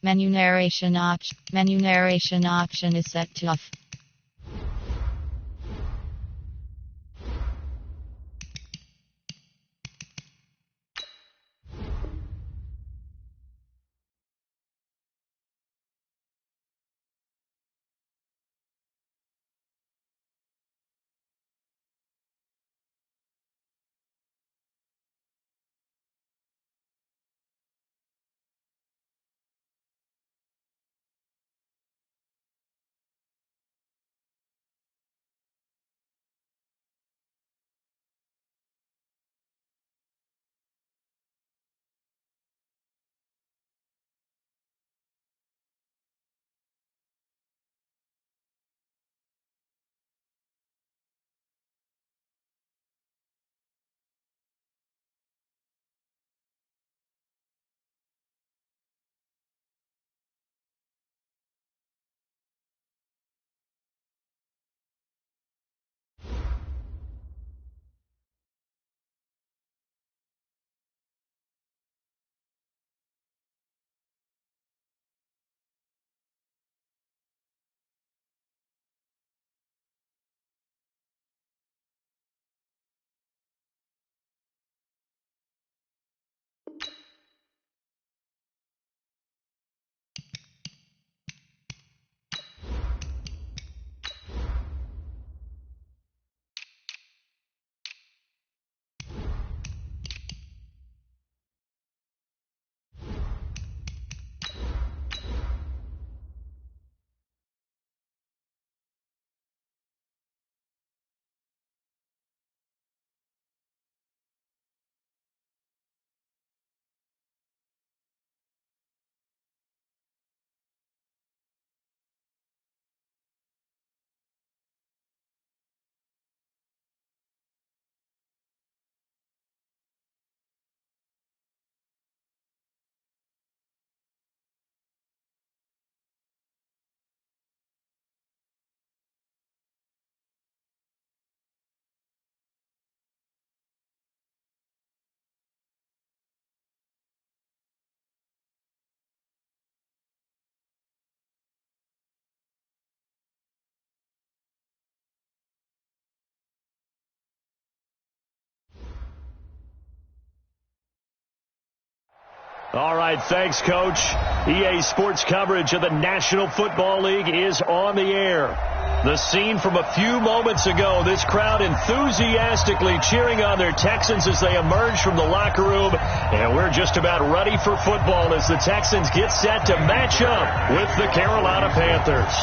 Menu narration option. Menu narration option is set to off. All right, thanks, Coach. EA Sports coverage of the National Football League is on the air. The scene from a few moments ago, this crowd enthusiastically cheering on their Texans as they emerge from the locker room. And we're just about ready for football as the Texans get set to match up with the Carolina Panthers.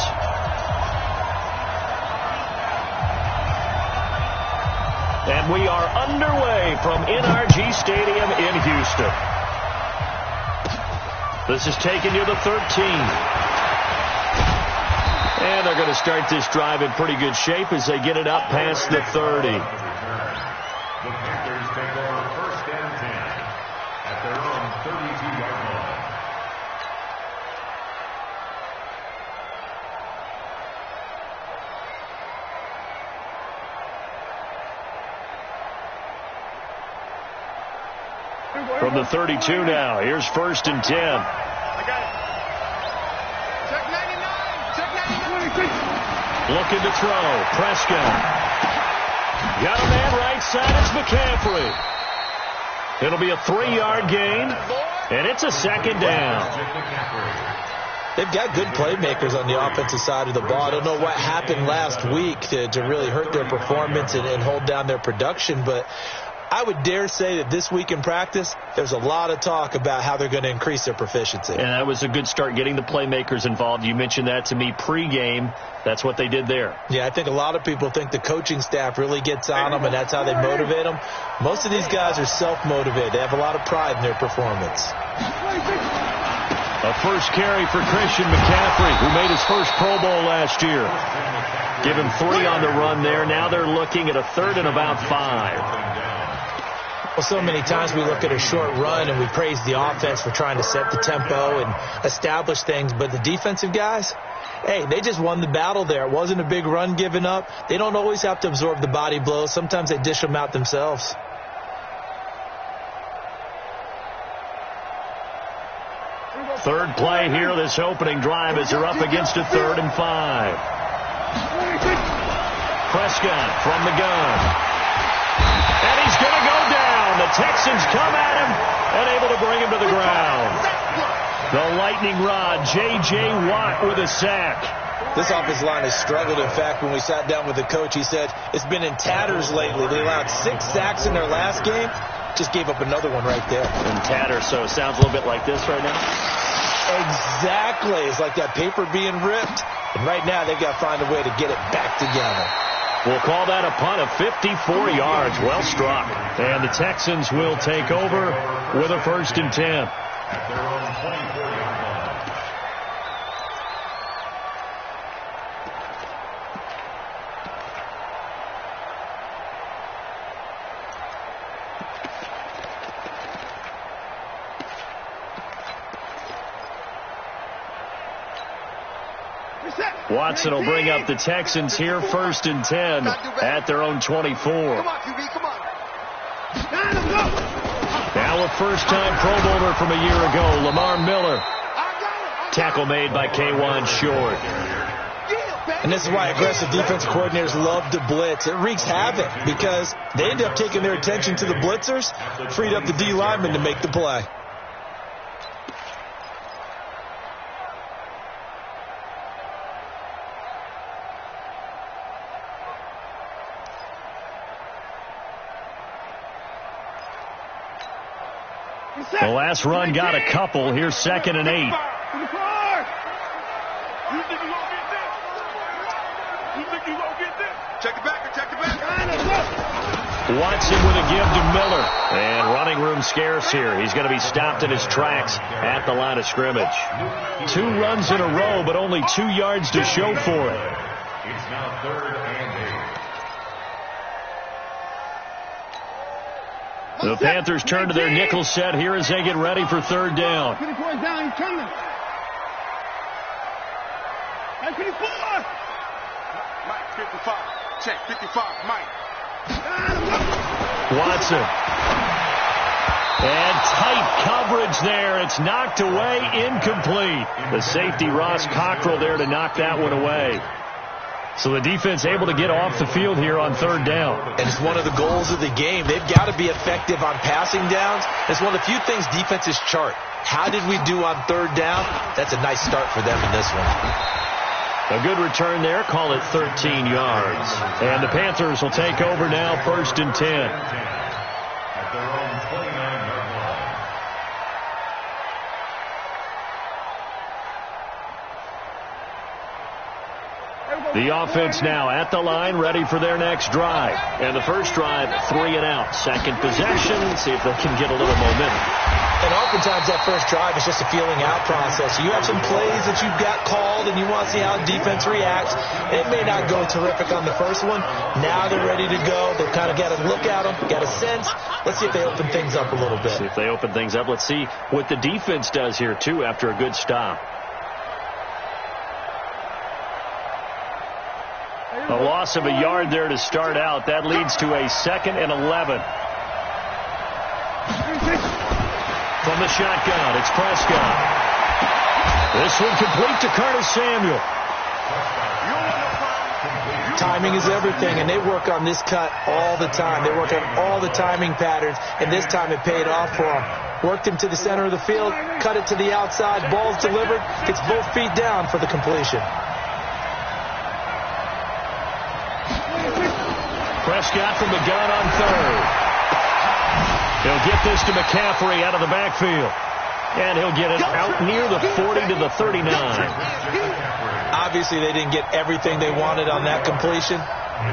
And we are underway from NRG Stadium in Houston. This is taking you to 13. And they're going to start this drive in pretty good shape as they get it up past the 30. The Panthers take over first and 10 at their own 32-yard line. From the 32 now, here's first and 10. I got it. Check 99. Check 99. Looking to throw. Prescott. Got a man right side. It's McCaffrey. It'll be a 3-yard gain, and it's a second down. They've got good playmakers on the offensive side of the ball. I don't know what happened last week to really hurt their performance and hold down their production, but I would dare say that this week in practice, there's a lot of talk about how they're going to increase their proficiency. And that was a good start, getting the playmakers involved. You mentioned that to me pregame. That's what they did there. Yeah, I think a lot of people think the coaching staff really gets on them, and that's how they motivate them. Most of these guys are self-motivated. They have a lot of pride in their performance. A first carry for Christian McCaffrey, who made his first Pro Bowl last year. Give him 3 on the run there. Now they're looking at a 3rd and about 5. Well, so many times we look at a short run and we praise the offense for trying to set the tempo and establish things. But the defensive guys, hey, they just won the battle there. It wasn't a big run given up. They don't always have to absorb the body blows. Sometimes they dish them out themselves. Third play here, this opening drive, as they're up against a 3rd and 5. Prescott from the gun. And he's going to go down. The Texans come at him and able to bring him to the ground. The lightning rod, J.J. Watt with a sack. This offensive line has struggled. In fact, when we sat down with the coach, he said it's been in tatters lately. They allowed 6 sacks in their last game. Just gave up another one right there. In tatters, so it sounds a little bit like this right now? Exactly. It's like that paper being ripped. And right now, they've got to find a way to get it back together. We'll call that a punt of 54 yards. Well struck. And the Texans will take over with a 1st and 10. At their own 24-yard line. Watson will bring up the Texans here, 1st and 10 at their own 24. Come on, QB, come on. Now a first-time Pro Bowler from a year ago, Lamar Miller. Tackle made by K'Wan Short. And this is why aggressive defensive coordinators love to blitz. It wreaks havoc because they end up taking their attention to the blitzers, freed up the D lineman to make the play. The last run got a couple. Here's 2nd and 8. You think you gonna get this? Check it back. Watson with a give to Miller. And running room scarce here. He's going to be stopped in his tracks at the line of scrimmage. 2 runs in a row, but only 2 yards to show for it. It's now 3rd and 8. The Panthers turn to their nickel set here as they get ready for 3rd down. 54 is down, he's coming. Hey, 54. Mike, 55. Check, 55, Mike. Watson. And tight coverage there. It's knocked away, incomplete. The safety, Ross Cockrell, there to knock that one away. So the defense able to get off the field here on 3rd down. And it's one of the goals of the game. They've got to be effective on passing downs. It's one of the few things defenses chart. How did we do on 3rd down? That's a nice start for them in this one. A good return there. Call it 13 yards. And the Panthers will take over now, 1st and 10. At their own 29-yard line. The offense now at the line, ready for their next drive. And the first drive, 3 and out. Second possession, see if they can get a little momentum. And oftentimes that first drive is just a feeling out process. You have some plays that you've got called and you want to see how defense reacts. It may not go terrific on the first one. Now they're ready to go. They've kind of got to look at them, got a sense. Let's see if they open things up a little bit. See if they open things up. Let's see what the defense does here, too, after a good stop. A loss of a yard there to start out. That leads to a 2nd and 11. From the shotgun, it's Prescott. This one complete to Curtis Samuel. Timing is everything, and they work on this cut all the time. They work on all the timing patterns, and this time it paid off for them. Worked him to the center of the field, cut it to the outside, ball's delivered, gets both feet down for the completion. Prescott from the gun on 3rd. He'll get this to McCaffrey out of the backfield. And he'll get it out near the 40 to the 39. Obviously, they didn't get everything they wanted on that completion,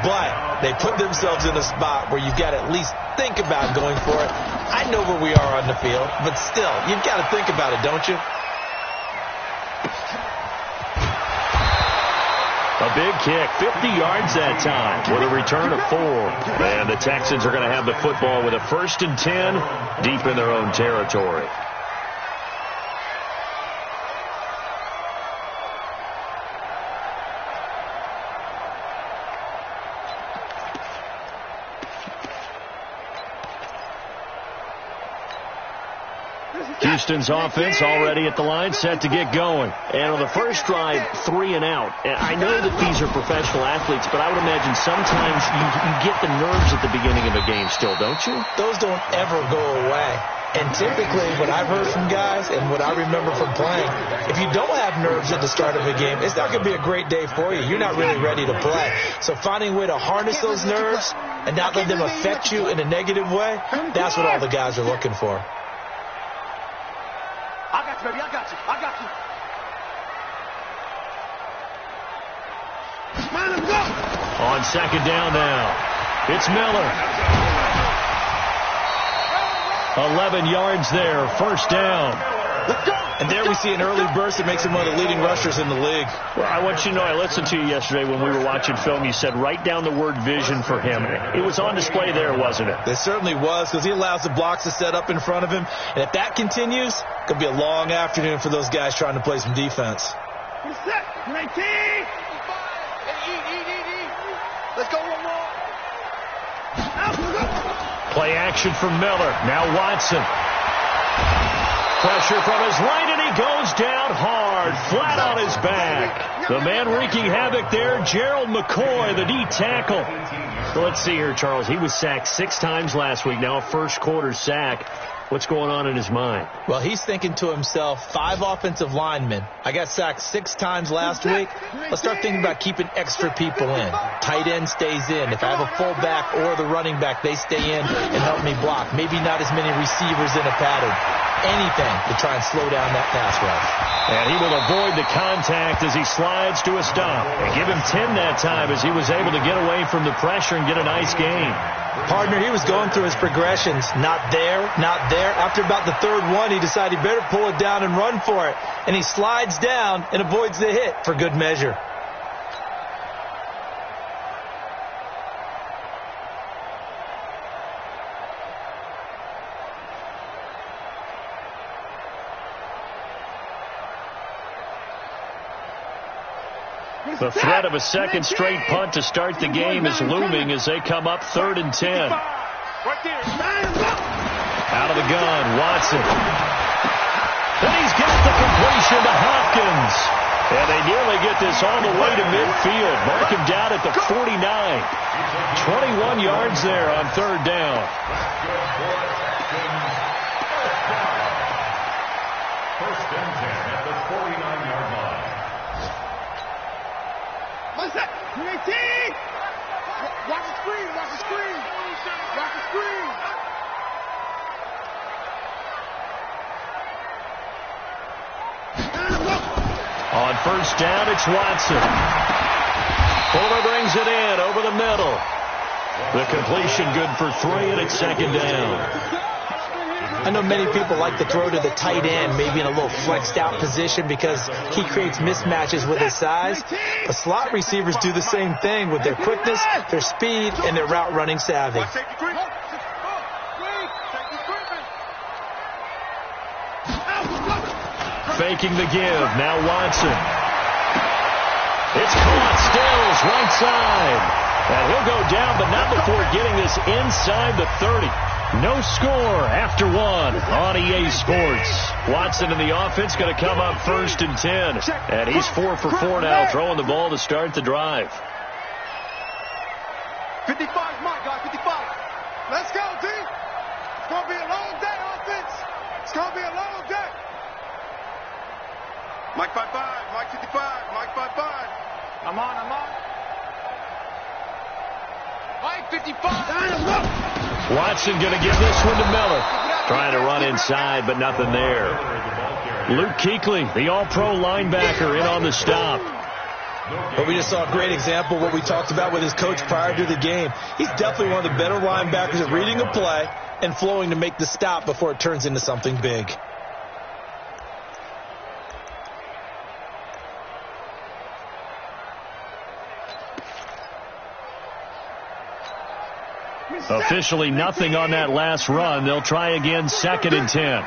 but they put themselves in a spot where you've got to at least think about going for it. I know where we are on the field, but still, you've got to think about it, don't you? A big kick, 50 yards that time, with a return of 4. And the Texans are going to have the football with a 1st and 10 deep in their own territory. Houston's offense already at the line, set to get going. And on the first drive, 3 and out. I know that these are professional athletes, but I would imagine sometimes you get the nerves at the beginning of a game still, don't you? Those don't ever go away. And typically, what I've heard from guys and what I remember from playing, if you don't have nerves at the start of a game, it's not going to be a great day for you. You're not really ready to play. So finding a way to harness those nerves and not let them affect you in a negative way, that's what all the guys are looking for. I got you, baby. I got you. I got you. Mind him, go. On second down now, it's Miller. 11 yards there, first down. And there we see an early burst that makes him one of the leading rushers in the league. Well, I want you to know, I listened to you yesterday when we were watching film. You said write down the word vision for him. It was on display there, wasn't it? It certainly was, because he allows the blocks to set up in front of him. And if that continues, it could be a long afternoon for those guys trying to play some defense. Set. 19. Let's go one more. Play action from Miller. Now Watson. Pressure from his right, and he goes down hard, flat on his back. The man wreaking havoc there, Gerald McCoy, the D tackle. So let's see here, Charles. He was sacked 6 times last week. Now a first-quarter sack. What's going on in his mind? Well, he's thinking to himself, 5 offensive linemen. I got sacked 6 times last week. Let's start thinking about keeping extra people in. Tight end stays in. If I have a fullback or the running back, they stay in and help me block. Maybe not as many receivers in a pattern. Anything to try and slow down that pass rush. And he will avoid the contact as he slides to a stop. And give him 10 that time as he was able to get away from the pressure and get a nice gain. Partner, he was going through his progressions. Not there, not there. After about the 3rd one, he decided he better pull it down and run for it. And he slides down and avoids the hit for good measure. The threat of a second straight punt to start the game is looming as they come up 3rd and 10. Right there. Out of the gun, Watson. And he's got the completion to Hopkins. And they nearly get this all the way to midfield. Mark him down at the 49. 21 yards there on 3rd down. First and 10 at the 49-yard line. What's that? 19. Watch the screen. Watch the screen. Watch the screen. On first down, it's Watson. Fuller brings it in over the middle. The completion good for 3, and it's 2nd down. I know many people like to throw to the tight end, maybe in a little flexed out position because he creates mismatches with his size. But slot receivers do the same thing with their quickness, their speed, and their route running savvy. Faking the give. Now Watson. It's caught. Stills right side. And he'll go down, but not before getting this inside the 30. No score after 1 on EA Sports. Watson in the offense going to come up 1st and 10. And he's 4 for 4 now, throwing the ball to start the drive. 55's Mike, guys. 55. Let's go, D. It's going to be a long day, offense. It's going to be a long day. Mike 55, Mike 55, Mike 55. I'm on. Mike 55. Watson going to give this one to Miller. Trying to run inside, but nothing there. Luke Kuechly, the all-pro linebacker, in on the stop. But we just saw a great example of what we talked about with his coach prior to the game. He's definitely one of the better linebackers at reading a play and flowing to make the stop before it turns into something big. Officially nothing on that last run. They'll try again, 2nd and 10.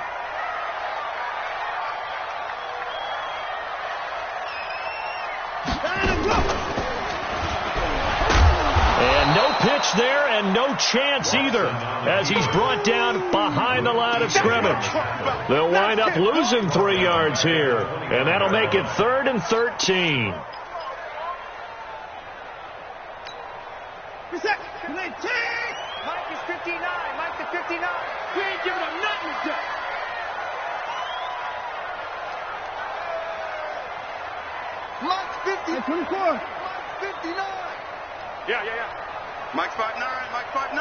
And no pitch rush there, and no chance either as he's brought down behind the line of scrimmage. They'll wind up losing 3 yards here, and that'll make it 3rd and 13. Mike is 59. Mike to 59. We ain't giving him nothing to do. Mike's 50. 24. Mike's 59. Yeah. Mike's 5'9". Mike's 5'9".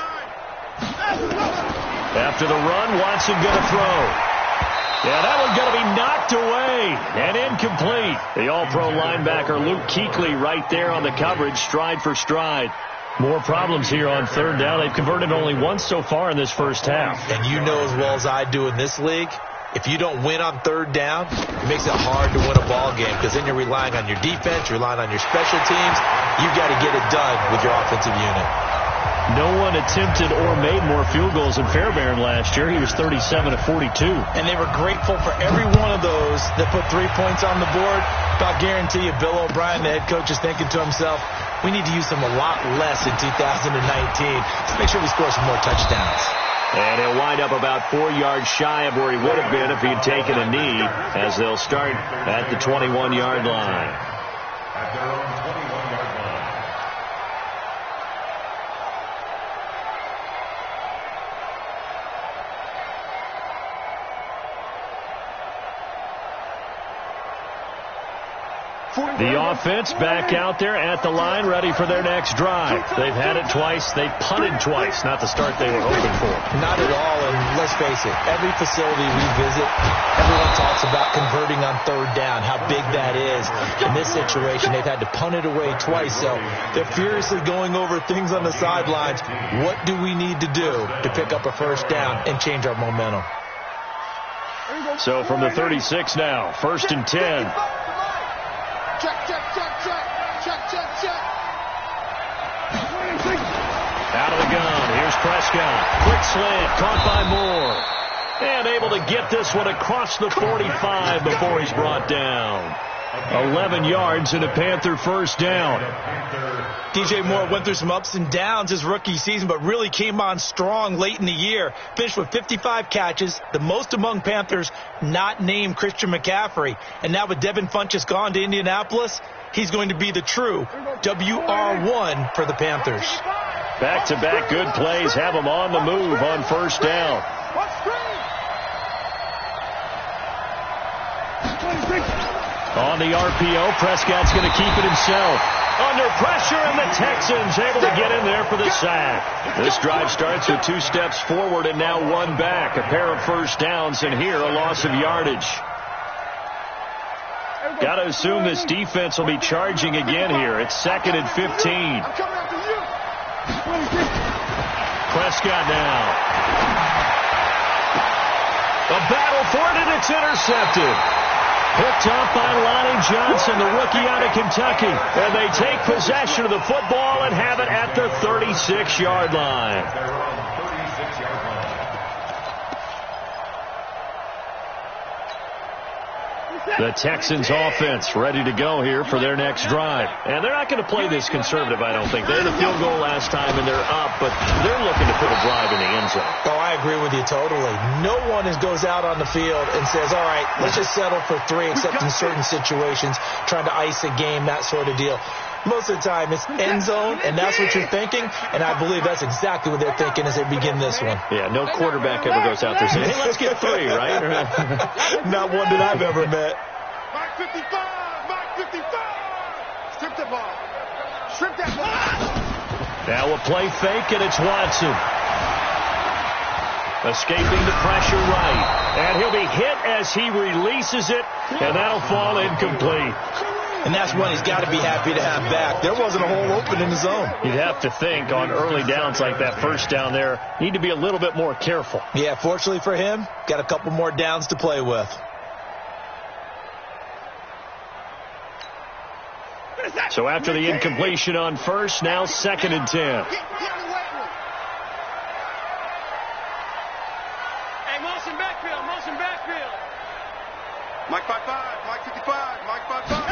After the run, Watson going to throw. Yeah, that one's going to be knocked away and incomplete. The all-pro linebacker Luke Kuechly right there on the coverage, stride for stride. More problems here on 3rd down. They've converted only once so far in this first half. And you know as well as I do in this league, if you don't win on 3rd down, it makes it hard to win a ball game because then you're relying on your defense, you're relying on your special teams. You've got to get it done with your offensive unit. No one attempted or made more field goals than Fairbairn last year. He was 37 of 42. And they were grateful for every one of those that put 3 points on the board. But I'll guarantee you, Bill O'Brien, the head coach, is thinking to himself, we need to use them a lot less in 2019. Let's make sure we score some more touchdowns. And he'll wind up about 4 yards shy of where he would have been if he had taken a knee, as they'll start at the 21-yard line. At their own 21-yard line. The offense back out there at the line, ready for their next drive. They've had it twice. They punted twice. Not the start they were hoping for. Not at all, and let's face it, every facility we visit, everyone talks about converting on 3rd down, how big that is. In this situation, they've had to punt it away twice, so they're furiously going over things on the sidelines. What do we need to do to pick up a 1st down and change our momentum? So from the 36 now, 1st and 10. Check. Out of the gun, here's Prescott. Quick slant, caught by Moore. And able to get this one across the 45 before he's brought down. 11 yards and a Panther 1st down. DJ Moore went through some ups and downs his rookie season, but really came on strong late in the year. Finished with 55 catches, the most among Panthers not named Christian McCaffrey. And now with Devin Funchess gone to Indianapolis, he's going to be the true WR1 for the Panthers. Back-to-back good plays have him on the move on 1st down. On the RPO, Prescott's going to keep it himself. Under pressure, and the Texans able to get in there for the sack. This drive starts with 2 steps forward and now 1 back. A pair of 1st downs, and here a loss of yardage. Got to assume this defense will be charging again here. It's 2nd and 15. Prescott now. A battle for it, and it's intercepted. Picked up by Lonnie Johnson, the rookie out of Kentucky. And they take possession of the football and have it at the 36-yard line. The Texans offense ready to go here for their next drive. And they're not going to play this conservative, I don't think. They had a field goal last time, and they're up, but they're looking to put a drive in the end zone. Oh, I agree with you totally. No one goes out on the field and says, all right, let's just settle for 3, except in certain situations, trying to ice a game, that sort of deal. Most of the time, it's end zone, and that's what you're thinking, and I believe that's exactly what they're thinking as they begin this one. Yeah, no quarterback ever goes out there saying, hey, let's get 3, right? Not one that I've ever met. Mark 55! Mark 55! Strip the ball. Strip that ball. Now a play fake, and it's Watson. Escaping the pressure right. And he'll be hit as he releases it, and that'll fall incomplete. And that's one he's got to be happy to have back. There wasn't a hole open in the zone. You'd have to think on early downs like that 1st down there, need to be a little bit more careful. Yeah, fortunately for him, got a couple more downs to play with. So after the incompletion on 1st, now 2nd and 10. Hey, motion backfield, motion backfield. Mike 5'5", Mike 55, Mike 5'5".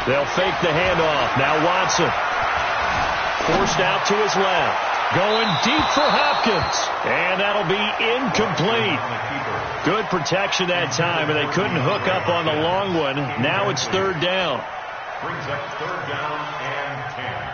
They'll fake the handoff. Now Watson. forced out to his left. Going deep for Hopkins. And that'll be incomplete. Good protection that time, and they couldn't hook up on the long one. Now it's third down. Brings up third down and 10.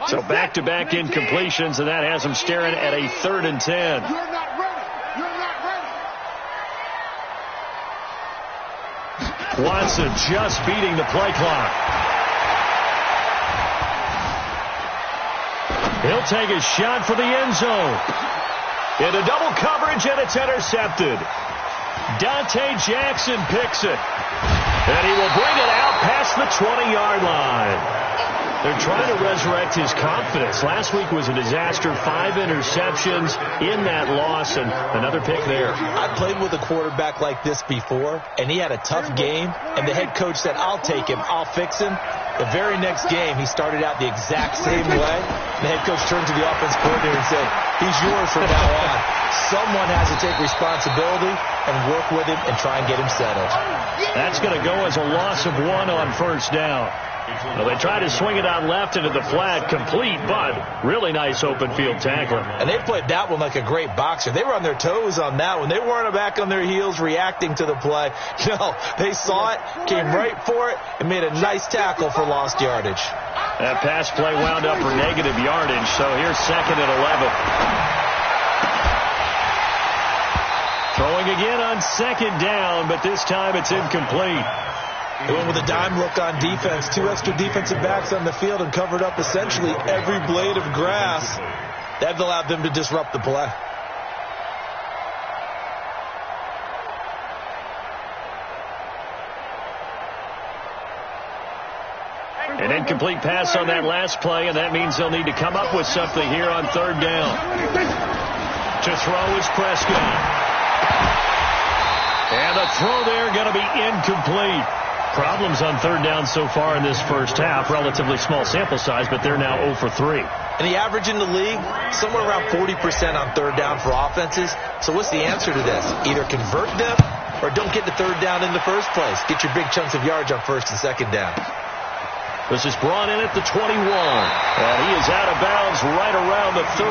So back-to-back incompletions, and that has him staring at a 3rd and 10. You're not ready. You're not ready. Watson just beating the play clock. He'll take a shot for the end zone. Into double coverage, and it's intercepted. Dante Jackson picks it. And he will bring it out past the 20-yard line. They're trying to resurrect his confidence. Last week was a disaster. 5 interceptions in that loss, and another pick there. I played with a quarterback like this before, and he had a tough game, and the head coach said, I'll take him, I'll fix him. The very next game, he started out the exact same way. The head coach turned to the offense coordinator and said, he's yours from now on. Someone has to take responsibility and work with him and try and get him settled. That's going to go as a loss of 1 on first down. Well, they tried to swing it out left into the flat, complete, but really nice open field tackling. And they played that one like a great boxer. They were on their toes on that one. They weren't back on their heels reacting to the play. No, they saw it, came right for it, and made a nice tackle for lost yardage. That pass play wound up for negative yardage, so here's 2nd and 11. Throwing again on 2nd down, but this time it's incomplete. They went with a dime look on defense. 2 extra defensive backs on the field and covered up essentially every blade of grass. That allowed them to disrupt the play. An incomplete pass on that last play, and that means they'll need to come up with something here on 3rd down. To throw is Prescott. And the throw there going to be incomplete. Problems on 3rd down so far in this first half. Relatively small sample size, but they're now 0 for 3. And the average in the league, somewhere around 40% on 3rd down for offenses. So what's the answer to this? Either convert them or don't get to 3rd down in the first place. Get your big chunks of yards on 1st and 2nd down. This is brought in at the 21. And he is out of bounds right around the 34.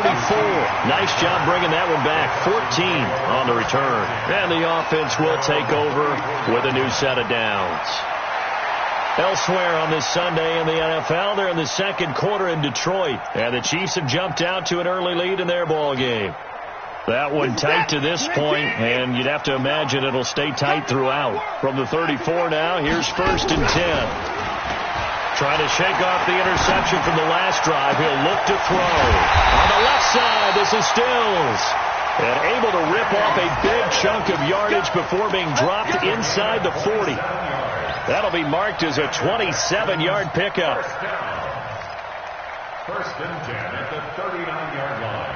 Nice job bringing that one back. 14 on the return. And the offense will take over with a new set of downs. Elsewhere on this Sunday in the NFL, they're in the 2nd quarter in Detroit. And the Chiefs have jumped out to an early lead in their ball game. That one tight to this point, and you'd have to imagine it'll stay tight throughout. From the 34 now, here's 1st and 10. Trying to shake off the interception from the last drive. He'll look to throw. On the left side, this is Stills. And able to rip off a big chunk of yardage before being dropped inside the 40. That'll be marked as a 27-yard pickup. 1st and 10 at the 39-yard line.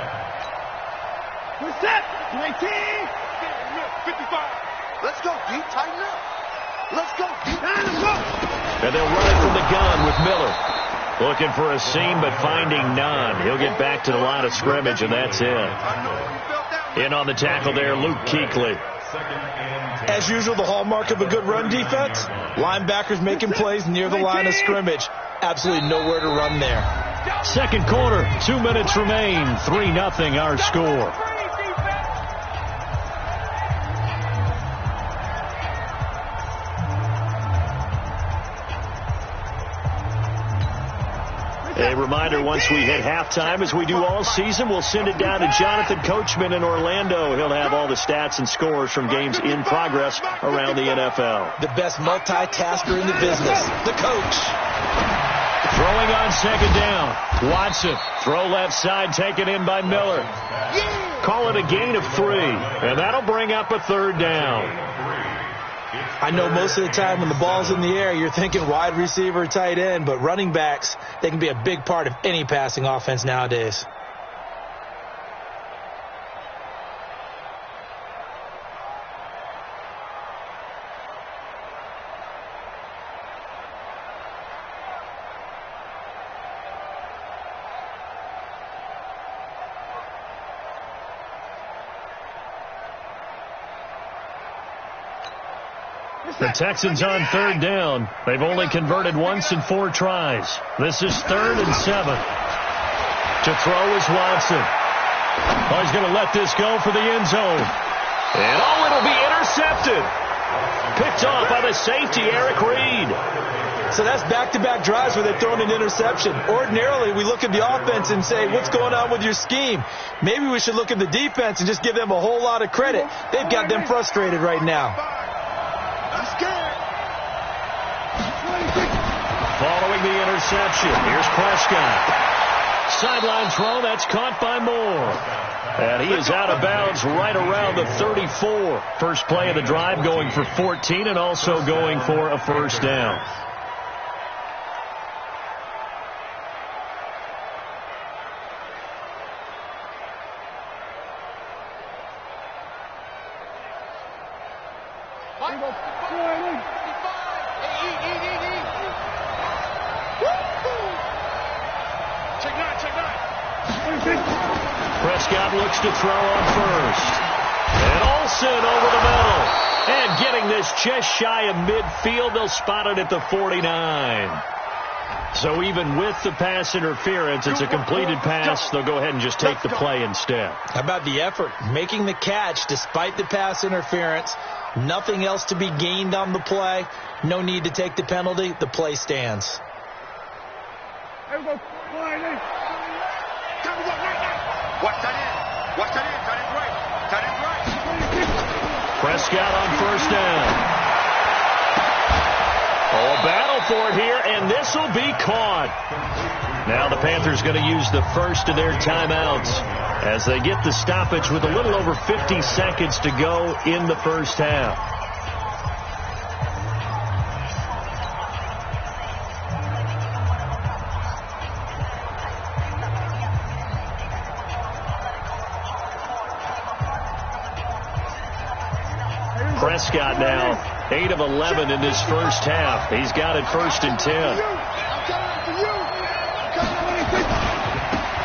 What's that? 19. 55. Let's go, D. Tighten up. Let's go, D. Let's go. And they'll run it from the gun with Miller. Looking for a seam, but finding none. He'll get back to the line of scrimmage, and that's it. In on the tackle there, Luke Kuechly. As usual, the hallmark of a good run defense, linebackers making plays near the line of scrimmage. Absolutely nowhere to run there. 2nd quarter, 2 minutes remain. 3-0 our score. A reminder, once we hit halftime, as we do all season, we'll send it down to Jonathan Coachman in Orlando. He'll have all the stats and scores from games in progress around the NFL. The best multitasker in the business, the coach. Throwing on 2nd down. Watson, throw left side, taken in by Miller. Call it a gain of 3, and that'll bring up a 3rd down. I know most of the time when the ball's in the air, you're thinking wide receiver, tight end, but running backs, they can be a big part of any passing offense nowadays. The Texans on third down. They've only converted once in 4 tries. This is 3rd and 7. To throw is Watson. Oh, he's going to let this go for the end zone. And it'll be intercepted. Picked off by the safety, Eric Reed. So that's back-to-back drives where they've thrown an interception. Ordinarily, we look at the offense and say, what's going on with your scheme? Maybe we should look at the defense and just give them a whole lot of credit. They've got them frustrated right now. Following the interception, here's Prescott. Sideline throw, that's caught by Moore. And he is out of bounds right around the 34. First play of the drive, going for 14 and also going for a first down. Prescott looks to throw on first. And Olsen over the middle. And getting this just shy of midfield, they'll spot it at the 49. So even with the pass interference, it's a completed pass. They'll go ahead and just take the play instead. How about the effort? Making the catch despite the pass interference. Nothing else to be gained on the play. No need to take the penalty. The play stands. Prescott on first down. Oh, a battle for it here, and this will be caught. Now the Panthers going to use the first of their timeouts as they get the stoppage with a little over 50 seconds to go in the first half. Prescott now 8 of 11 in this first half. He's got it 1st and 10.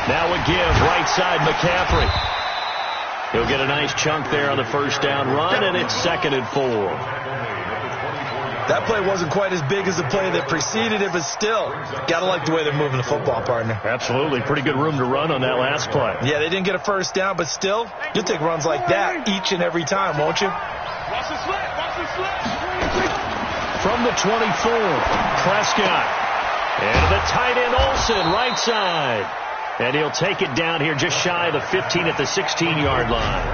Now a give right side McCaffrey. He'll get a nice chunk there on the first down run, and it's 2nd and 4. That play wasn't quite as big as the play that preceded it, but still, gotta like the way they're moving the football, partner. Absolutely. Pretty good room to run on that last play. Yeah, they didn't get a first down, but still, you'll take runs like that each and every time, won't you? From the 24, Prescott. And the tight end Olsen, right side. And he'll take it down here just shy of the 15 at the 16-yard line.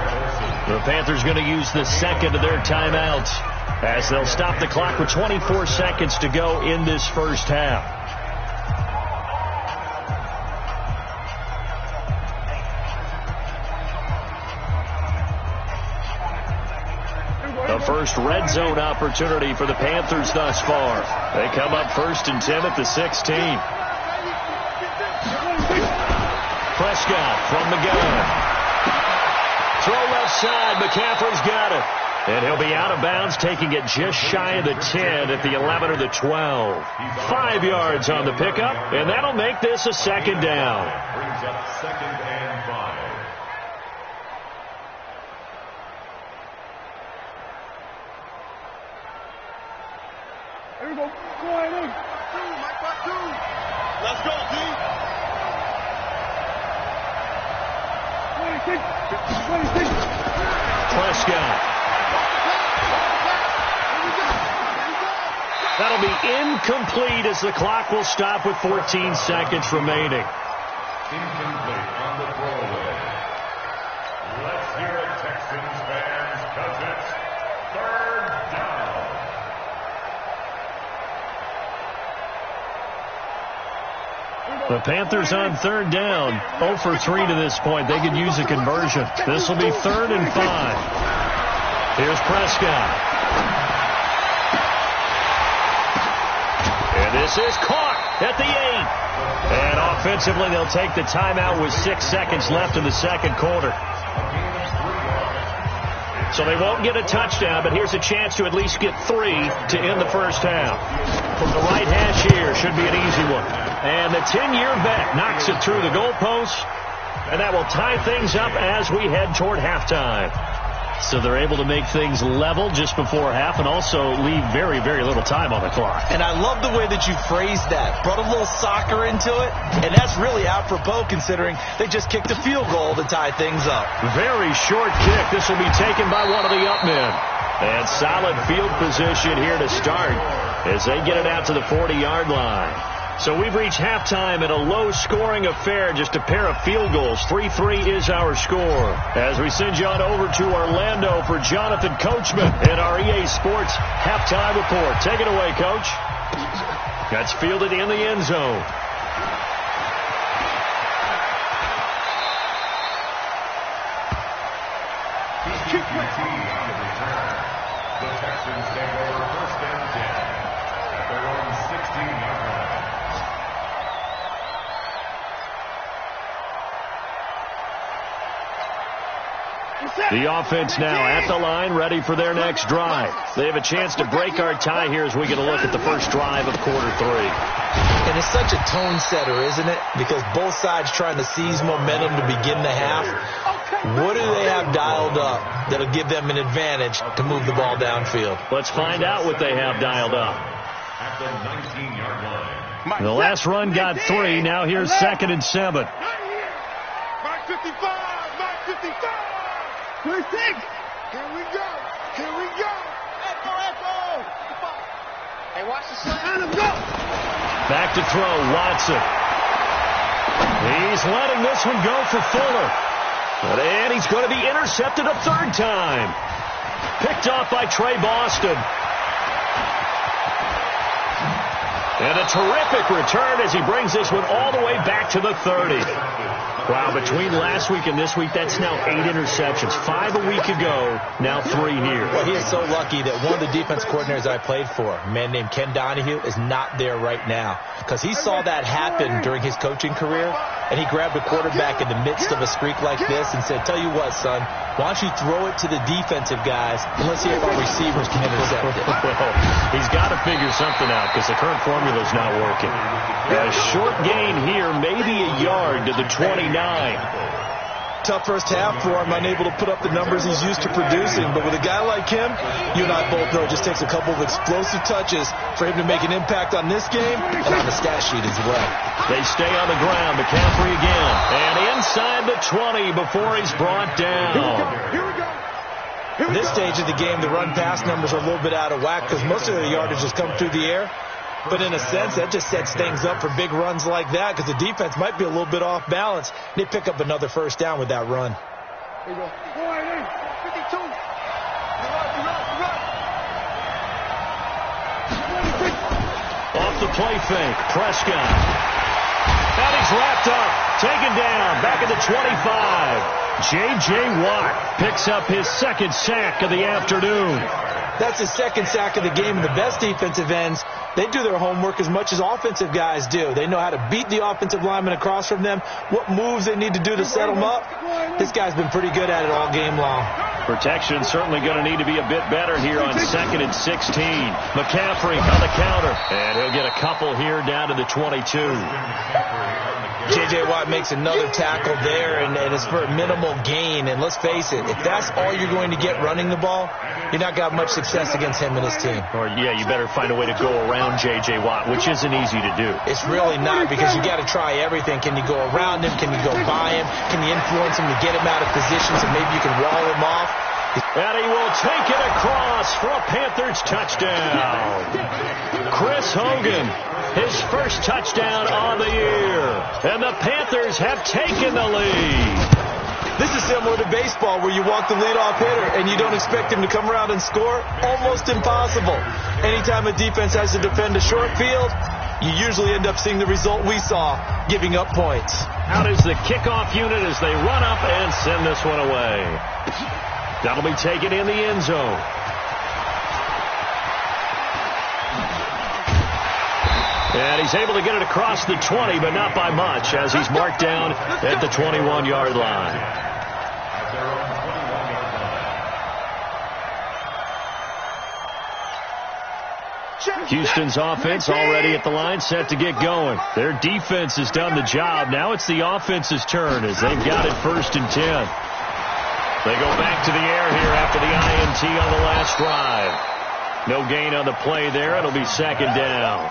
The Panthers going to use the second of their timeouts as they'll stop the clock with 24 seconds to go in this first half. The first red zone opportunity for the Panthers thus far. They come up 1st and 10 at the 16. Prescott from the gun. Throw left side. McCaffrey's got it. And he'll be out of bounds, taking it just shy of the 10 at the 11 or the 12. 5 yards on the pickup, and that'll make this a 2nd down. Brings up 2nd and 5. Here we go. Let's go, D. 26. Prescott. That'll be incomplete as the clock will stop with 14 seconds remaining. Incomplete on the throwaway. Let's hear it, Texans fans, because it's 3rd down. The Panthers on 3rd down, 0 for 3 to this point. They could use a conversion. This will be 3rd and 5. Here's Prescott. And this is caught at the 8. And offensively, they'll take the timeout with 6 seconds left in the second quarter. So they won't get a touchdown, but here's a chance to at least get 3 to end the first half. From the right hash here, should be an easy one. And the 10-year vet knocks it through the goalpost, and that will tie things up as we head toward halftime. So they're able to make things level just before half and also leave very, very little time on the clock. And I love the way that you phrased that. Brought a little soccer into it, and that's really apropos considering they just kicked a field goal to tie things up. Very short kick. This will be taken by one of the up men. And solid field position here to start as they get it out to the 40-yard line. So we've reached halftime in a low-scoring affair, just a pair of field goals. 3-3 is our score. As we send you on over to Orlando for Jonathan Coachman in our EA Sports halftime report. Take it away, Coach. That's fielded in the end zone. The Texans take over first and 10 at their own 16-yard line. The offense now at the line, ready for their next drive. They have a chance to break our tie here as we get a look at the first drive of quarter 3. And it's such a tone setter, isn't it? Because both sides trying to seize momentum to begin the half. What do they have dialed up that'll give them an advantage to move the ball downfield? Let's find out what they have dialed up. At the 19-yard line. The last run got 3. Now here's 2nd and 7. Mark 55. Mark 55. 26. Here we go. Here we go. Echo, echo. Hey, watch the slant. Let him go. Back to throw, Watson. He's letting this one go for Fuller. And he's going to be intercepted a 3rd time. Picked off by Trey Boston. And a terrific return as he brings this one all the way back to the 30. Wow, between last week and this week, that's now 8 interceptions. 5 a week ago, now 3 here. Well, he is so lucky that one of the defense coordinators I played for, a man named Ken Donahue, is not there right now. Because he saw that happen during his coaching career, and he grabbed a quarterback in the midst of a streak like this and said, tell you what, son, why don't you throw it to the defensive guys, and let's see if our receivers can intercept it. Well, he's got to figure something out because the current formula's not working. A short gain here, maybe a yard to the 29. Tough first half for him, unable to put up the numbers he's used to producing. But with a guy like him, you and I both know it just takes a couple of explosive touches for him to make an impact on this game and on the stat sheet as well. They stay on the ground. McCaffrey again. And inside the 20 before he's brought down. Here we go. At this stage of the game, the run-pass numbers are a little bit out of whack because most of the yardage has come through the air. But in a sense, that just sets things up for big runs like that because the defense might be a little bit off balance. They pick up another first down with that run. Here we go. 52. Off the play fake, Prescott. And he's wrapped up, taken down, back at the 25. J.J. Watt picks up his 2nd sack of the afternoon. That's his 2nd sack of the game, and the best defensive ends, they do their homework as much as offensive guys do. They know how to beat the offensive lineman across from them, what moves they need to do to set them up. This guy's been pretty good at it all game long. Protection certainly going to need to be a bit better here on 2nd and 16. McCaffrey on the counter, and he'll get a couple here down to the 22. J.J. Watt makes another tackle there, and it's for a minimal gain. And let's face it, if that's all you're going to get running the ball, you're not going to have much success against him and his team. Or, yeah, you better find a way to go around J.J. Watt, which isn't easy to do. It's really not because you got to try everything. Can you go around him? Can you go by him? Can you influence him to get him out of position so maybe you can wall him off? And he will take it across for a Panthers touchdown. Chris Hogan, his first touchdown on the year. And the Panthers have taken the lead. This is similar to baseball where you walk the leadoff hitter and you don't expect him to come around and score. Almost impossible. Anytime a defense has to defend a short field, you usually end up seeing the result we saw, giving up points. Out is the kickoff unit as they run up and send this one away. That'll be taken in the end zone. And he's able to get it across the 20, but not by much, as he's marked down at the 21-yard line. Houston's offense already at the line, set to get going. Their defense has done the job. Now it's the offense's turn as they've got it 1st and 10. They go back to the air here after the INT on the last drive. No gain on the play there. It'll be second down.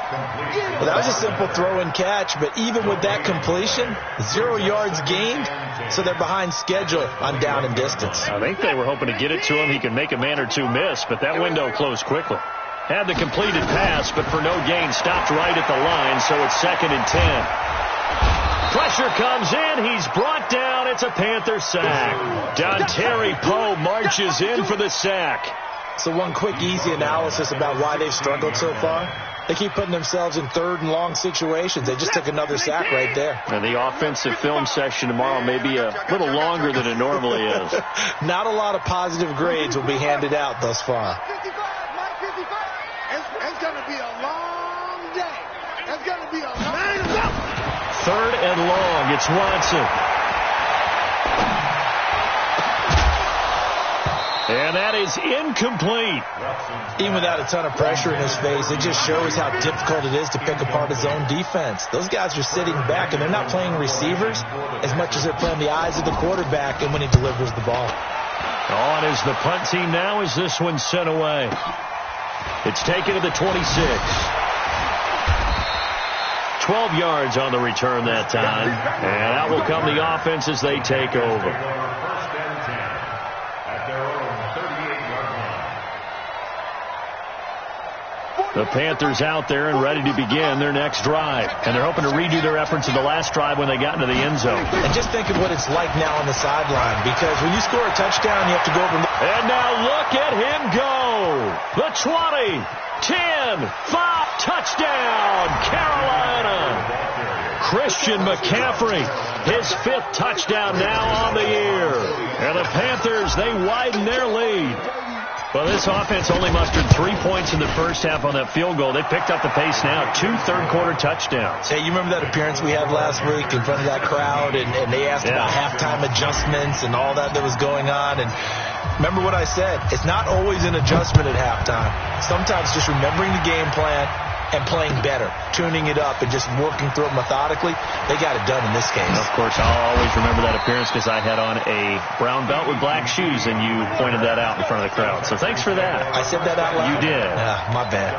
Well, that was a simple throw and catch, but even with that completion, 0 yards gained, so they're behind schedule on down and distance. I think they were hoping to get it to him. He could make a man or two miss, but that window closed quickly. Had the completed pass, but for no gain, stopped right at the line, so it's second and 10. Pressure comes in. He's brought down. It's a Panther sack. Dontari Poe marches in for the sack. So one quick, easy analysis about why they've struggled so far. They keep putting themselves in third and long situations. They just took another sack right there. And the offensive film session tomorrow may be a little longer than it normally is. Not a lot of positive grades will be handed out thus far. 55, it's going to be a long day. It's going to be a long. Third and long. It's Watson. And that is incomplete. Even without a ton of pressure in his face, it just shows how difficult it is to pick apart his own defense. Those guys are sitting back, and they're not playing receivers as much as they're playing the eyes of the quarterback and when he delivers the ball. On is the punt team now as this one's sent away. It's taken to the 26. 12 yards on the return that time. And out will come the offense as they take over. The Panthers out there and ready to begin their next drive. And they're hoping to redo their efforts in the last drive when they got into the end zone. And just think of what it's like now on the sideline, because when you score a touchdown, you have to go over. And now look at him go. The 20, 10, 5, touchdown, Carolina. Christian McCaffrey, his 5th touchdown now on the year. And the Panthers, they widen their lead. Well, this offense only mustered 3 points in the first half on that field goal. They picked up the pace now. 2 third-quarter touchdowns. Hey, you remember that appearance we had last week in front of that crowd, and they asked about halftime adjustments and all that was going on. And remember what I said. It's not always an adjustment at halftime. Sometimes just remembering the game plan and playing better, tuning it up and just working through it methodically. They got it done in this case. Of course, I'll always remember that appearance because I had on a brown belt with black shoes, and you pointed that out in front of the crowd. So thanks for that. I said that out loud? You did. Yeah, my bad.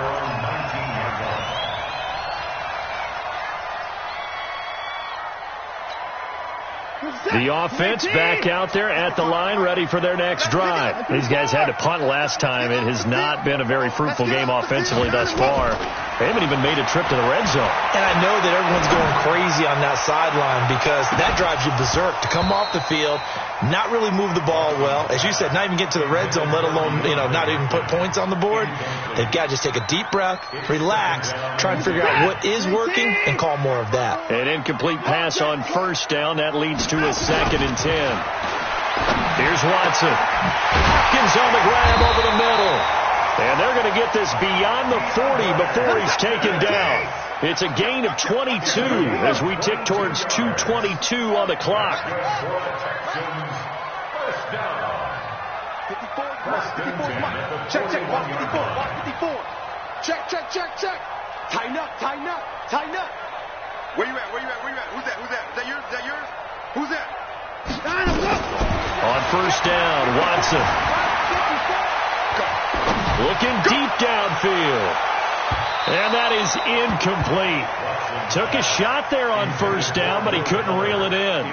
The offense back out there at the line, ready for their next drive. These guys had to punt last time. It has not been a very fruitful game offensively thus far. They haven't even made a trip to the red zone. And I know that everyone's going crazy on that sideline because that drives you berserk to come off the field, not really move the ball well. As you said, not even get to the red zone, let alone, not even put points on the board. They've got to just take a deep breath, relax, try and figure out what is working, and call more of that. An incomplete pass on first down. That leads to a second and 10. Here's Watson. Hopkins on the grab over the middle. And they're going to get this beyond the 40 before he's taken down. It's a gain of 22 as we tick towards 2:22 on the clock. 54, check, walk 54, walk 54. Check. Tighten up. Where you at? Who's that? Is that yours? Who's that? On first down, Watson. Looking deep downfield. And that is incomplete. Took a shot there on first down, but he couldn't reel it in.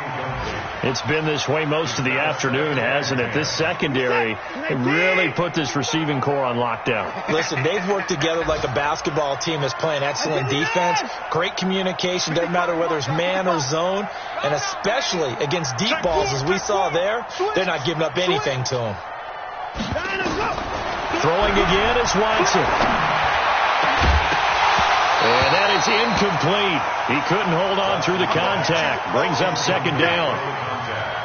It's been this way most of the afternoon, hasn't it? This secondary really put this receiving core on lockdown. Listen, they've worked together like a basketball team that's playing excellent defense, great communication, doesn't matter whether it's man or zone, and especially against deep balls, as we saw there, they're not giving up anything to them. Throwing again is Watson. And that is incomplete. He couldn't hold on through the contact. Brings up second down.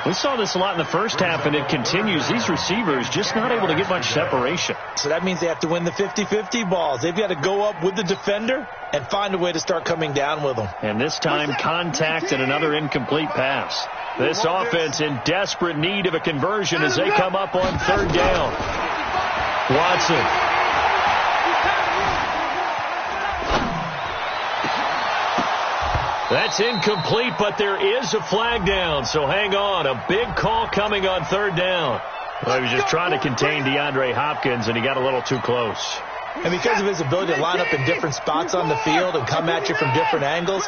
We saw this a lot in the first half, and it continues. These receivers just not able to get much separation. So that means they have to win the 50-50 balls. They've got to go up with the defender and find a way to start coming down with them. And this time, contact and another incomplete pass. This offense in desperate need of a conversion as they come up on third down. Watson. That's incomplete, but there is a flag down, so hang on. A big call coming on third down. Well, he was just trying to contain DeAndre Hopkins, and he got a little too close. And because of his ability to line up in different spots on the field and come at you from different angles,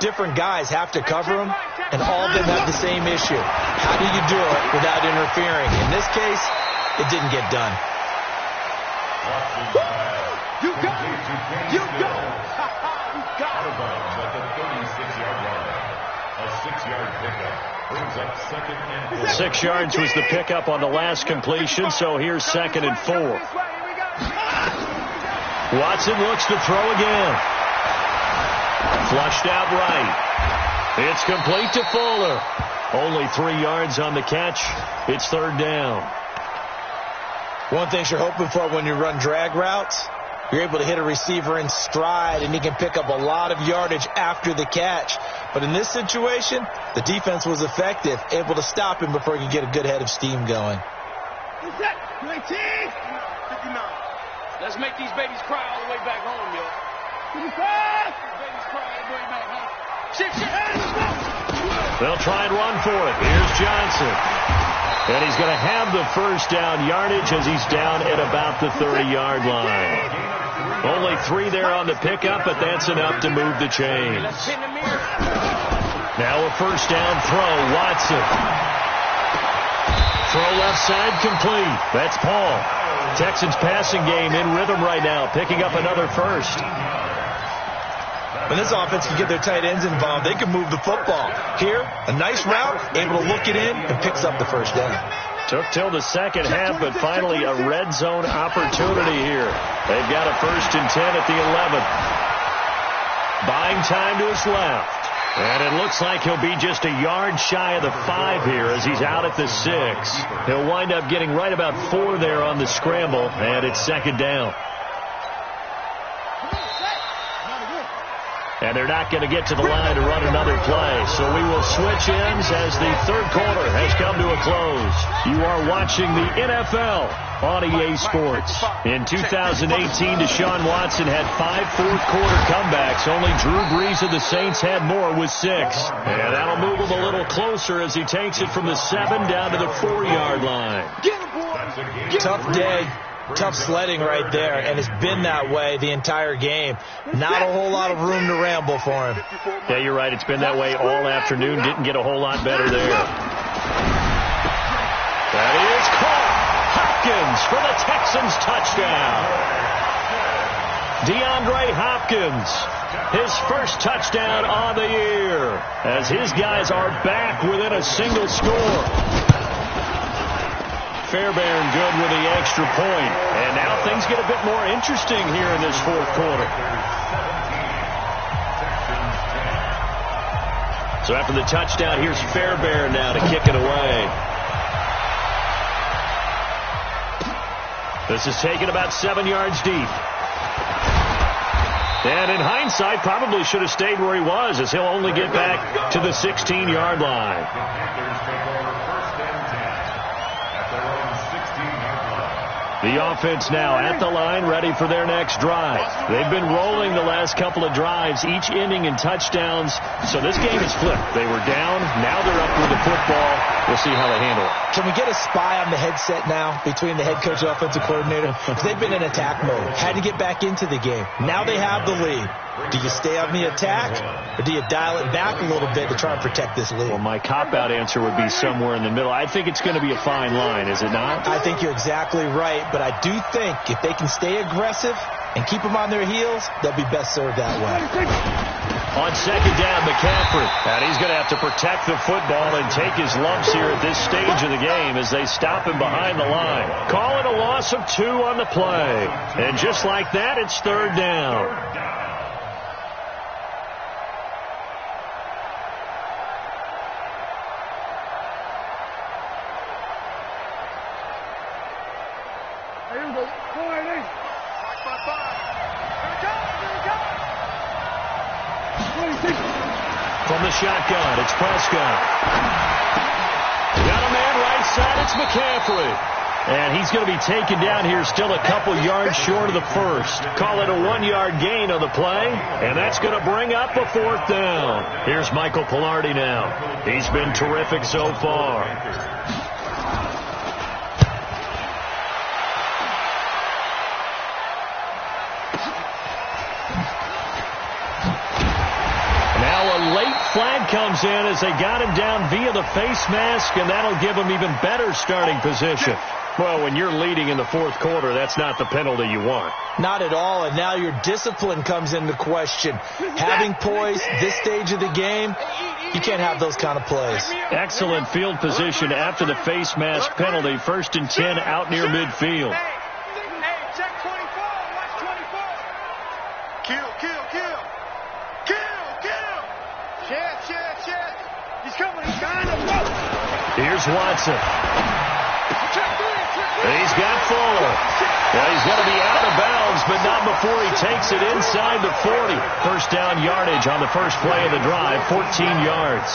different guys have to cover him, and all of them have the same issue. How do you do it without interfering? In this case, it didn't get done. You go! You go! You got it! At the 36-yard line. A 6-yard pickup brings up second and 4. 6 yards was the pickup on the last completion, so here's 2nd and 4. Watson looks to throw again. Flushed out right. It's complete to Fuller. Only 3 yards on the catch. It's third down. One thing you're hoping for when you run drag routes, you're able to hit a receiver in stride, and he can pick up a lot of yardage after the catch. But in this situation, the defense was effective, able to stop him before he could get a good head of steam going. Let's make these babies cry all the way back home, yo. Babies cry all the way back home. Shit. They'll try and run for it. Here's Johnson. And he's going to have the first down yardage as he's down at about the 30-yard line. Only 3 there on the pickup, but that's enough to move the chains. Now a first down throw, Watson. Throw left side complete. That's Paul. Texans passing game in rhythm right now, picking up another first. When this offense can get their tight ends involved, they can move the football. Here, a nice route, able to look it in, and picks up the first down. Took till the second half, but finally a red zone opportunity here. They've got a 1st and 10 at the 11th. Buying time to his left. And it looks like he'll be just a yard shy of the 5 here as he's out at the 6. He'll wind up getting right about 4 there on the scramble, and it's 2nd down. And they're not going to get to the line to run another play. So we will switch ends as the third quarter has come to a close. You are watching the NFL on EA Sports. In 2018, Deshaun Watson had 5 fourth-quarter comebacks. Only Drew Brees of the Saints had more with 6. And that'll move him a little closer as he takes it from the 7 down to the 4-yard line. Tough day. Tough sledding right there, and it's been that way the entire game. Not a whole lot of room to ramble for him. Yeah, you're right. It's been that way all afternoon. Didn't get a whole lot better there. That is caught. Hopkins for the Texans touchdown. DeAndre Hopkins, his first touchdown on the year, as his guys are back within a single score. Fairbairn good with the extra point. And now things get a bit more interesting here in this fourth quarter. So after the touchdown, here's Fairbairn now to kick it away. This is taken about 7 yards deep. And in hindsight, probably should have stayed where he was, as he'll only get back to the 16-yard line. The offense now at the line, ready for their next drive. They've been rolling the last couple of drives, each ending in touchdowns. So this game is flipped. They were down. Now they're up with the football. We'll see how they handle it. Can we get a spy on the headset now between the head coach and offensive coordinator? Because they've been in attack mode. Had to get back into the game. Now they have the lead. Do you stay on the attack, or do you dial it back a little bit to try and protect this lead? Well, my cop-out answer would be somewhere in the middle. I think it's going to be a fine line, is it not? I think you're exactly right, but I do think if they can stay aggressive and keep them on their heels, they'll be best served that way. On second down, McCaffrey. And he's going to have to protect the football and take his lumps here at this stage of the game as they stop him behind the line. Call it a loss of 2 on the play. And just like that, it's third down. From the shotgun, it's Prescott. Got a man right side, it's McCaffrey. And he's going to be taken down here still a couple yards short of the first. Call it a 1-yard gain on the play, and that's going to bring up a 4th down. Here's Michael Pilardi now. He's been terrific so far. Flag comes in as they got him down via the face mask, and that'll give him even better starting position. Well, when you're leading in the 4th quarter, that's not the penalty you want. Not at all, and now your discipline comes into question. Having poise this stage of the game, you can't have those kind of plays. Excellent field position after the face mask penalty. 1st and 10 out near midfield. Hey, check 24. Watch 24. Kill. Shit. He's coming. He's behind us. Here's Watson. He's got Fuller. Well, he's going to be out of bounds, but not before he takes it inside the 40. 1st down yardage on the first play of the drive, 14 yards.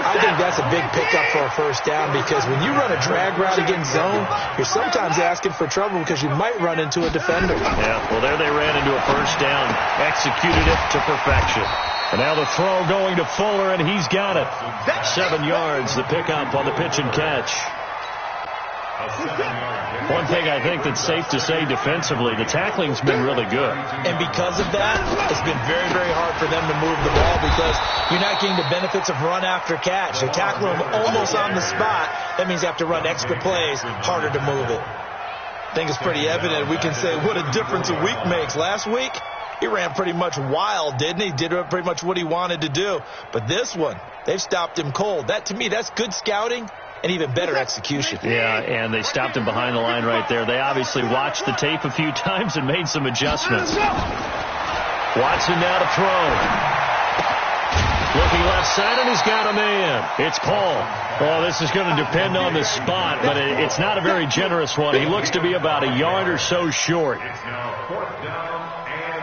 I think that's a big pickup for a 1st down because when you run a drag route against zone, you're sometimes asking for trouble because you might run into a defender. Yeah, well, there they ran into a 1st down, executed it to perfection. And now the throw going to Fuller, and he's got it. 7 yards, the pickup on the pitch and catch. One thing I think that's safe to say defensively, the tackling's been really good. And because of that, it's been very, very hard for them to move the ball because you're not getting the benefits of run after catch. They tackle them almost on the spot. That means they have to run extra plays, harder to move it. I think it's pretty evident. We can say what a difference a week makes. Last week, he ran pretty much wild, didn't he? Did pretty much what he wanted to do. But this one, they've stopped him cold. That, to me, that's good scouting and even better execution. Yeah, and they stopped him behind the line right there. They obviously watched the tape a few times and made some adjustments. Watson now to throw. Looking left side, and he's got a man. It's Paul. Well, this is going to depend on the spot, but it's not a very generous one. He looks to be about a yard or so short. It's now 4th down and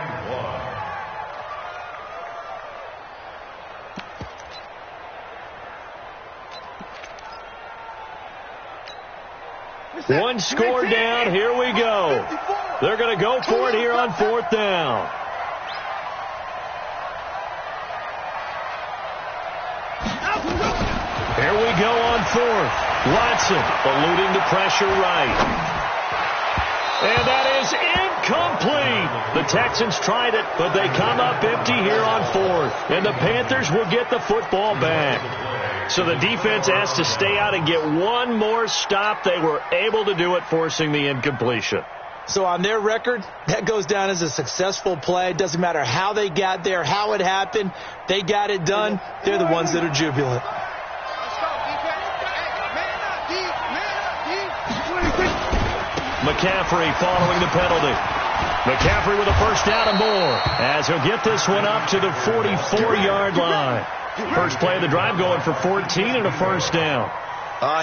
1. One score down. Here we go. They're going to go for it here on 4th down. Here we go on 4th. Watson eluding the pressure right. And that is incomplete. The Texans tried it, but they come up empty here on 4th. And the Panthers will get the football back. So the defense has to stay out and get one more stop. They were able to do it, forcing the incompletion. So on their record, that goes down as a successful play. It doesn't matter how they got there, how it happened. They got it done. They're the ones that are jubilant. McCaffrey following the penalty. McCaffrey with a 1st down and more as he'll get this one up to the 44-yard line. First play of the drive going for 14 and a 1st down.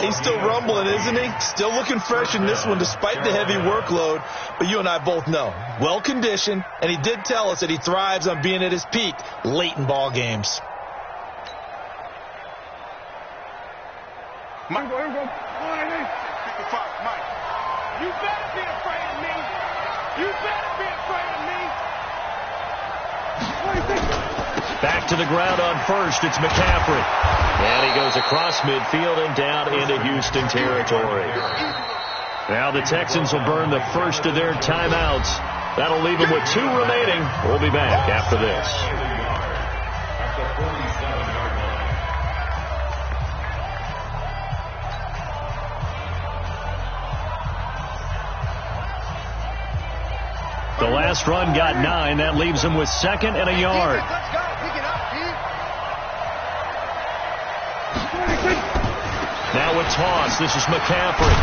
He's still rumbling, isn't he? Still looking fresh in this one despite the heavy workload. But you and I both know, well-conditioned, and he did tell us that he thrives on being at his peak late in ball games. Mike, go. Mike, you better be afraid of me. You better be afraid of me. Back to the ground on 1st. It's McCaffrey. And he goes across midfield and down into Houston territory. Now the Texans will burn the first of their timeouts. That'll leave them with 2 remaining. We'll be back after this. At the 47-yard line. The last run got 9. That leaves them with 2nd and a yard. Let's go. Pick it up, Pete. Now with toss, this is McCaffrey.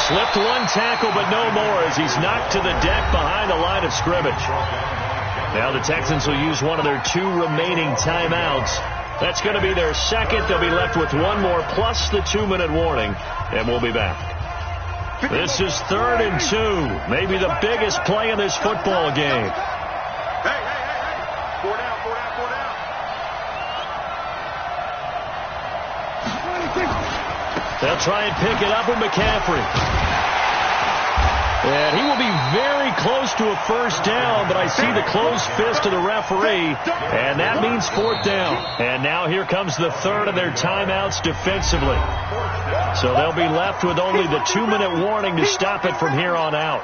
Slipped one tackle, but no more as he's knocked to the deck behind the line of scrimmage. Now the Texans will use one of their 2 remaining timeouts. That's going to be their 2nd. They'll be left with 1 more plus the 2-minute warning, and we'll be back. This is 3rd and 2. Maybe the biggest play in this football game. Hey. 4 down. They'll try and pick it up with McCaffrey. And he will be very close to a first down, but I see the closed fist of the referee, and that means fourth down. And now here comes the third of their timeouts defensively. So they'll be left with only the 2-minute warning to stop it from here on out.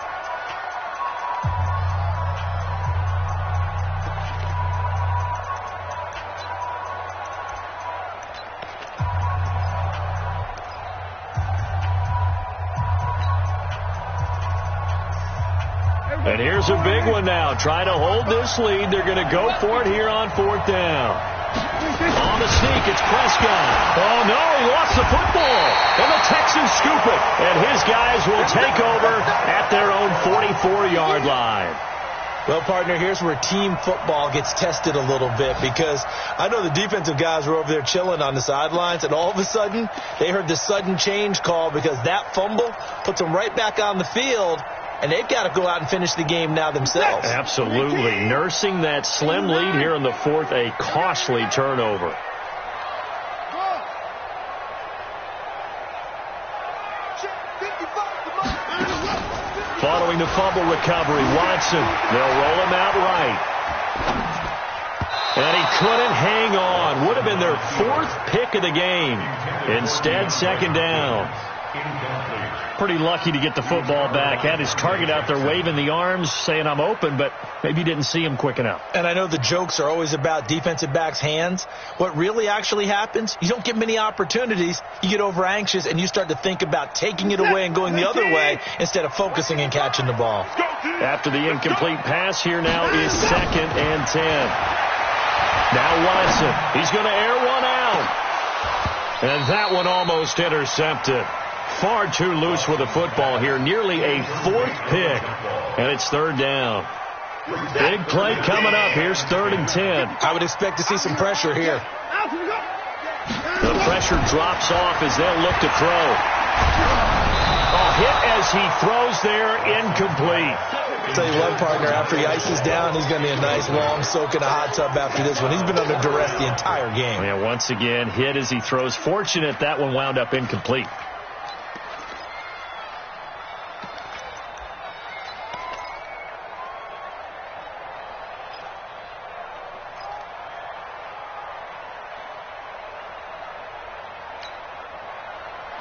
And here's a big one now. Trying to hold this lead. They're going to go for it here on fourth down. On the sneak, it's Prescott. Oh, no, he lost the football. And the Texans scoop it. And his guys will take over at their own 44-yard line. Well, partner, here's where team football gets tested a little bit, because I know the defensive guys were over there chilling on the sidelines, and all of a sudden they heard the sudden change call because that fumble puts them right back on the field. And they've got to go out and finish the game now themselves. Absolutely. Nursing that slim lead here in the fourth, a costly turnover. Following the fumble recovery, Watson. They'll roll him out right. And he couldn't hang on. Would have been their fourth pick of the game. Instead, second down. Pretty lucky to get the football back. Had his target out there waving the arms, saying I'm open, but maybe didn't see him quick enough. And I know the jokes are always about defensive backs' hands. What really actually happens, you don't get many opportunities. You get over anxious, and you start to think about taking it away and going the other way instead of focusing and catching the ball. After the incomplete pass, here now is 2nd and 10. Now Watson. He's going to air one out. And that one almost intercepted. Far too loose with the football here. Nearly a fourth pick. And it's third down. Big play coming up. Here's 3rd and 10. I would expect to see some pressure here. The pressure drops off as they'll look to throw. A hit as he throws there, incomplete. I'll tell you what, partner, after he ices down, he's going to be a nice long soak in a hot tub after this one. He's been under duress the entire game. Yeah, once again, hit as he throws. Fortunate that one wound up incomplete.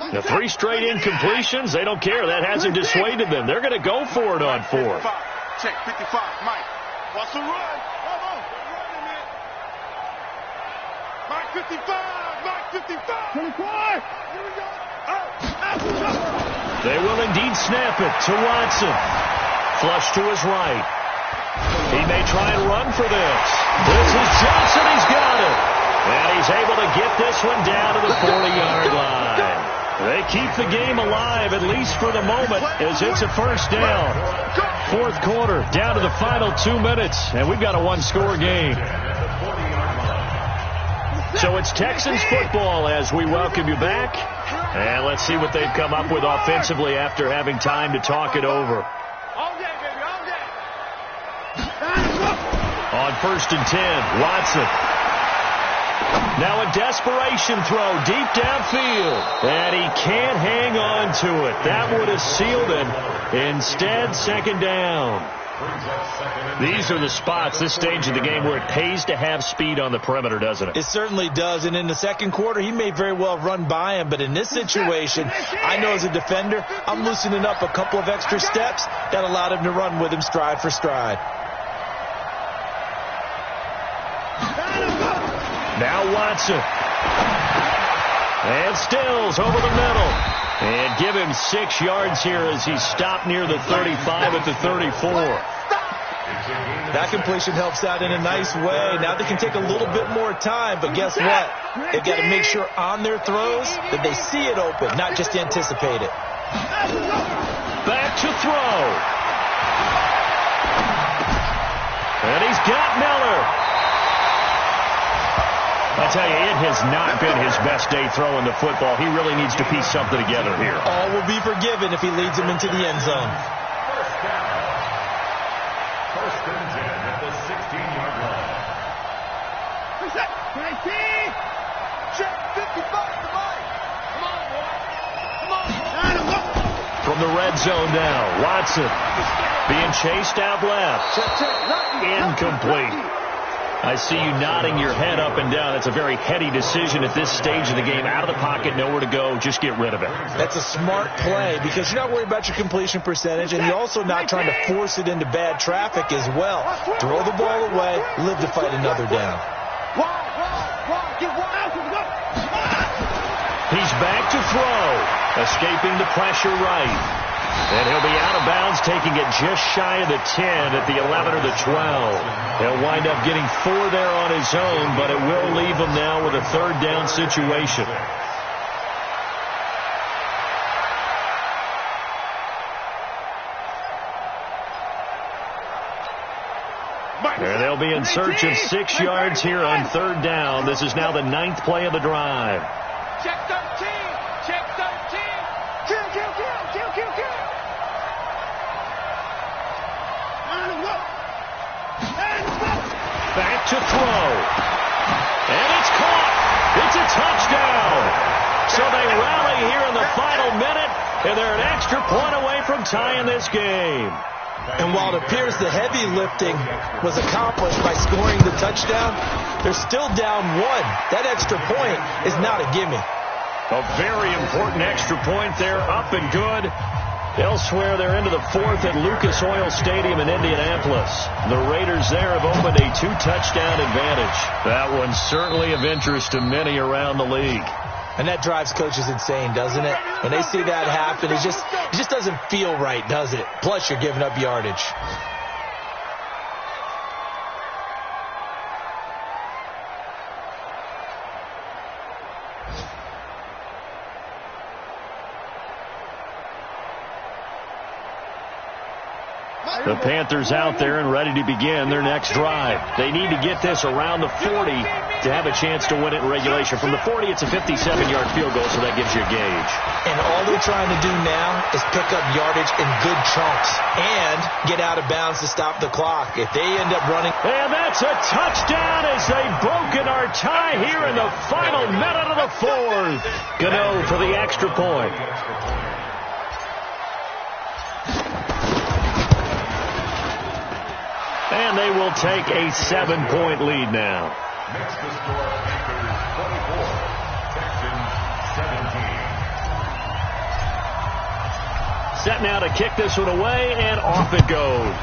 The 3 straight incompletions, they don't care. That hasn't dissuaded them. They're going to go for it on 4th. Check 55, Mike. What's the run? Hold on. Mike 55, Mike 55. 25. Here we go. They will indeed snap it to Watson. Flush to his right. He may try and run for this. This is Johnson. He's got it. And he's able to get this one down to the 40-yard line. They keep the game alive, at least for the moment, as it's a first down. Fourth quarter, down to the final 2 minutes, and we've got a one-score game. So it's Texans football as we welcome you back. And let's see what they've come up with offensively after having time to talk it over. On 1st and 10, Watson. Now a desperation throw deep downfield. And he can't hang on to it. That would have sealed it. Instead, second down. These are the spots, this stage of the game, where it pays to have speed on the perimeter, doesn't it? It certainly does. And in the second quarter, he may very well run by him. But in this situation, I know as a defender, I'm loosening up a couple of extra steps that allowed him to run with him stride for stride. Now Watson. And Stills over the middle. And give him 6 yards here as he's stopped near the 35 at the 34. That completion helps out in a nice way. Now they can take a little bit more time, but guess what? They've got to make sure on their throws that they see it open, not just anticipate it. Back to throw. And he's got Miller. I tell you, it has not been his best day throwing the football. He really needs to piece something together here. All will be forgiven if he leads them into the end zone. First and 10 at the 16-yard line. Check 55 to Mike. Come on, boy. from the red zone now. Watson being chased out left. Incomplete. I see you nodding your head up and down. It's a very heady decision at this stage of the game. Out of the pocket, nowhere to go. Just get rid of it. That's a smart play because you're not worried about your completion percentage, and you're also not trying to force it into bad traffic as well. Throw the ball away, live to fight another down. He's back to throw, escaping the pressure right. And he'll be out of bounds, taking it just shy of the 10 at the 11 or the 12. He'll wind up getting 4 there on his own, but it will leave him now with a third down situation. And they'll be in search of 6 yards here on third down. This is now the 9th play of the drive. Check 13. Check 13. Kill. Back to throw. And it's caught. It's a touchdown. So they rally here in the final minute, and they're an extra point away from tying this game. And while it appears the heavy lifting was accomplished by scoring the touchdown, they're still down 1. That extra point is not a gimme. A very important extra point there, up and good. Elsewhere, they're into the 4th at Lucas Oil Stadium in Indianapolis. The Raiders there have opened a 2-touchdown advantage. That one's certainly of interest to many around the league. And that drives coaches insane, doesn't it? When they see that happen, it just doesn't feel right, does it? Plus, you're giving up yardage. The Panthers out there and ready to begin their next drive. They need to get this around the 40 to have a chance to win it in regulation. From the 40, it's a 57-yard field goal, so that gives you a gauge. And all they're trying to do now is pick up yardage in good chunks and get out of bounds to stop the clock. If they end up running... And that's a touchdown as they've broken our tie here in the final minute of the 4th. Gano for the extra point. And they will take a 7-point lead now. Next to score, Panthers 24, Texans 17. Set now to kick this one away, and off it goes.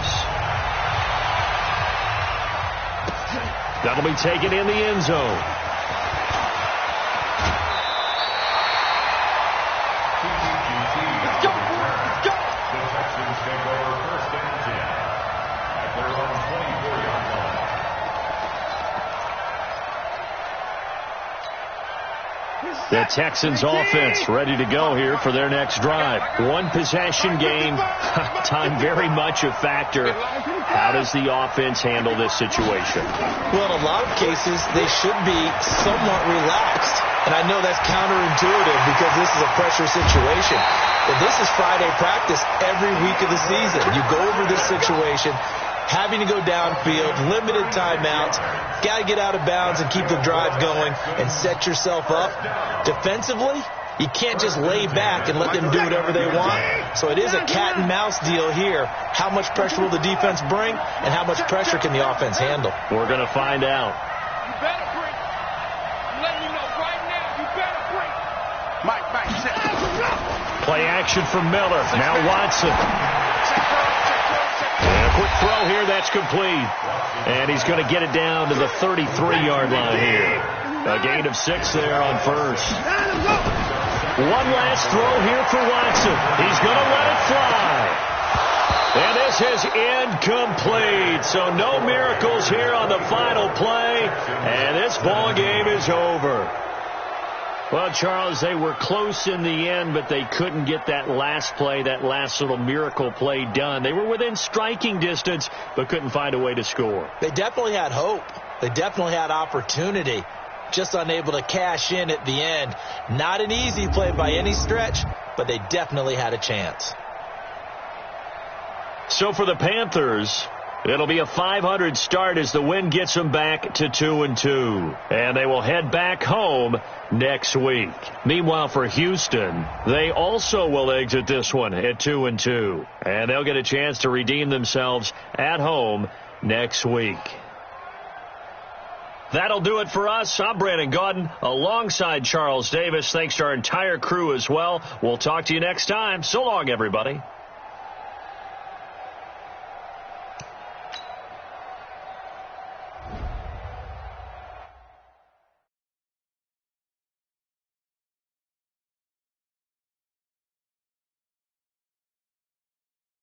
That'll be taken in the end zone. Go. The Texans take over first and 10 at their own 24-yard line. The Texans offense ready to go here for their next drive. 1-possession game. Time very much a factor. How does the offense handle this situation? Well, in a lot of cases, they should be somewhat relaxed. And I know that's counterintuitive because this is a pressure situation. But this is Friday practice every week of the season. You go over this situation, having to go downfield, limited timeouts, got to get out of bounds and keep the drive going and set yourself up. Defensively, you can't just lay back and let them do whatever they want. So it is a cat and mouse deal here. How much pressure will the defense bring and how much pressure can the offense handle? We're going to find out. You better break. I'm letting you know right now, you better break. Mike, check. Play action from Miller. Now Watson. And a quick throw here. That's complete. And he's going to get it down to the 33-yard line here. A gain of 6 there on first. One last throw here for Watson. He's going to let it fly. And this is incomplete. So no miracles here on the final play. And this ball game is over. Well, Charles, they were close in the end, but they couldn't get that last play, that last little miracle play done. They were within striking distance, but couldn't find a way to score. They definitely had hope. They definitely had opportunity. Just unable to cash in at the end. Not an easy play by any stretch, but they definitely had a chance. So for the Panthers, It'll be a 500 start as the win gets them back to 2-2. And they will head back home next week. Meanwhile, for Houston, they also will exit this one at 2-2. And they'll get a chance to redeem themselves at home next week. That'll do it for us. I'm Brandon Gaudin alongside Charles Davis. Thanks to our entire crew as well. We'll talk to you next time. So long, everybody.